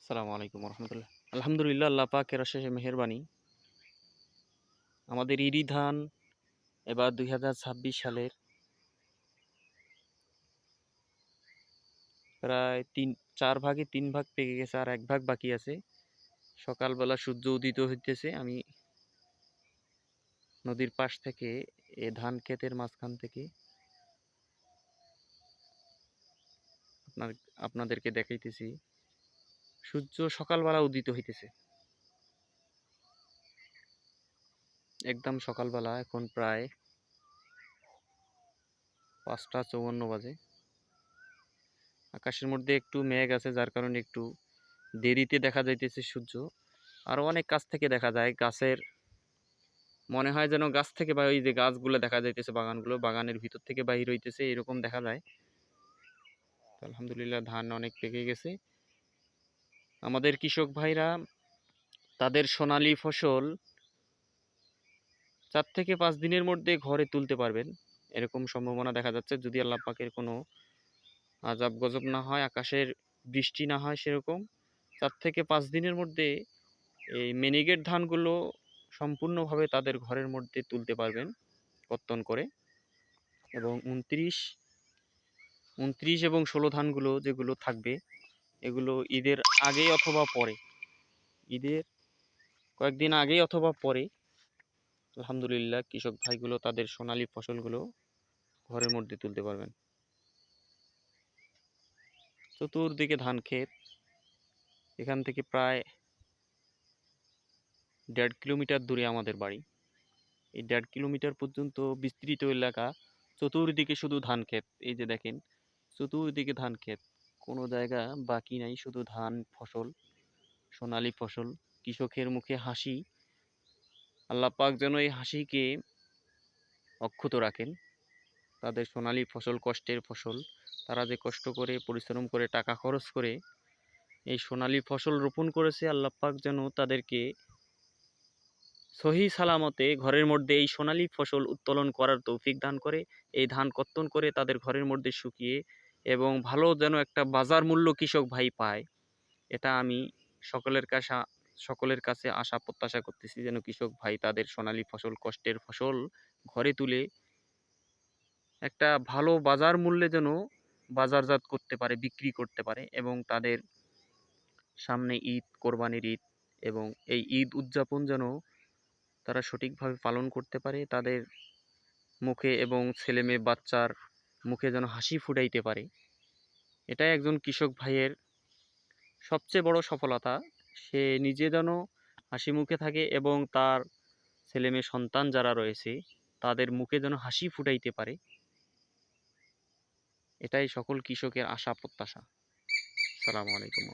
আসসালামু আলাইকুম রহমতুল্লাহ। আলহামদুলিল্লাহ, আল্লাহ পাকের অশেষ মেহেরবানি। আমাদের ইরি ধান এবার 2026 সালের প্রায় 4 ভাগে 3 ভাগ পেকে গেছে, আর 1 ভাগ বাকি আছে। সকালবেলা সূর্য উদিত হইতেছে। আমি নদীর পাশ থেকে এ ধান ক্ষেতের মাঝখান থেকে আপনাদেরকে দেখাইতেছি। সূর্য সকালবেলা উদিত হইতেছে, একদম সকালবেলা। এখন প্রায় 5টা 54 বাজে। আকাশের মধ্যে একটু মেঘ আছে, যার কারণে একটু দেরিতে দেখা যাইতেছে সূর্য। আরো অনেক কাছ থেকে দেখা যায়। গাছের মনে হয় যেন গাছ থেকে, বা ওই যে গাছগুলো দেখা যাইতেছে, বাগানের ভিতর থেকে বাহির হইতেছে, এরকম দেখা যায়। তো আলহামদুলিল্লাহ, ধান অনেক পেকে গেছে। আমাদের কৃষক ভাইরা তাদের সোনালী ফসল 4 থেকে 5 দিনের মধ্যে ঘরে তুলতে পারবেন, এরকম সম্ভাবনা দেখা যাচ্ছে, যদি আল্লাহ পাকের কোনো আজাব গজব না হয়, আকাশের বৃষ্টি না হয় সেরকম। 4 থেকে 5 দিনের মধ্যে এই মিনিকেট ধানগুলো সম্পূর্ণভাবে তাদের ঘরের মধ্যে তুলতে পারবেন কর্তন করে। এবং 29 এবং 16 ধানগুলো যেগুলো থাকবে, এগুলো ঈদের আগেই অথবা পরে, ঈদের কয়েকদিন আগেই অথবা পরে আলহামদুলিল্লাহ কৃষক ভাইগুলো তাদের সোনালী ফসলগুলো ঘরের মধ্যে তুলতে পারবেন। চতুর্দিকে ধান ক্ষেত। এখান থেকে প্রায় 1.5 কিলোমিটার দূরে আমাদের বাড়ি। এই 1.5 কিলোমিটার পর্যন্ত বিস্তৃত এলাকা, চতুর্দিকে শুধু ধান ক্ষেত। এই যে দেখেন, চতুর্দিকে ধান ক্ষেত, কোনো জায়গা বাকি নাই, শুধু ধান ফসল, সোনালী ফসল। কৃষকের মুখে হাসি, আল্লাহ পাক যেন এই হাসিকে অক্ষত রাখেন। তাদের সোনালী ফসল, কষ্টের ফসল, তারা যে কষ্ট করে পরিশ্রম করে টাকা খরচ করে এই সোনালী ফসল রোপণ করেছে, আল্লাহ পাক যেন তাদেরকে সহি সালামতে ঘরের মধ্যে এই সোনালী ফসল উত্তোলন করার তৌফিক দান করে। এই ধান কর্তন করে তাদের ঘরের মধ্যে শুকিয়ে এবং ভালো যেন একটা বাজার মূল্য কৃষক ভাই পায়। এটা আমি সকলের কাছে আশা প্রত্যাশা করতেছি, যেন কৃষক ভাই তাদের সোনালী ফসল, কষ্টের ফসল ঘরে তুলে একটা ভালো বাজার মূল্যে যেন বাজারজাত করতে পারে, বিক্রি করতে পারে। এবং তাদের সামনে ঈদ, কোরবানির ঈদ, এবং এই ঈদ উদযাপন যেন তারা সঠিকভাবে পালন করতে পারে। তাদের মুখে এবং ছেলে মেয়ে বাচ্চার মুখে যেন হাসি ফুটাইতে পারে। এটাই একজন কৃষক ভাইয়ের সবচেয়ে বড় সফলতা। সে নিজে যেন হাসি মুখে থাকে এবং তার ছেলে মেয়ে সন্তান যারা রয়েছে তাদের মুখে যেন হাসি ফুটাইতে পারে। এটাই সকল কৃষকের আশা প্রত্যাশা। আসসালামু আলাইকুম।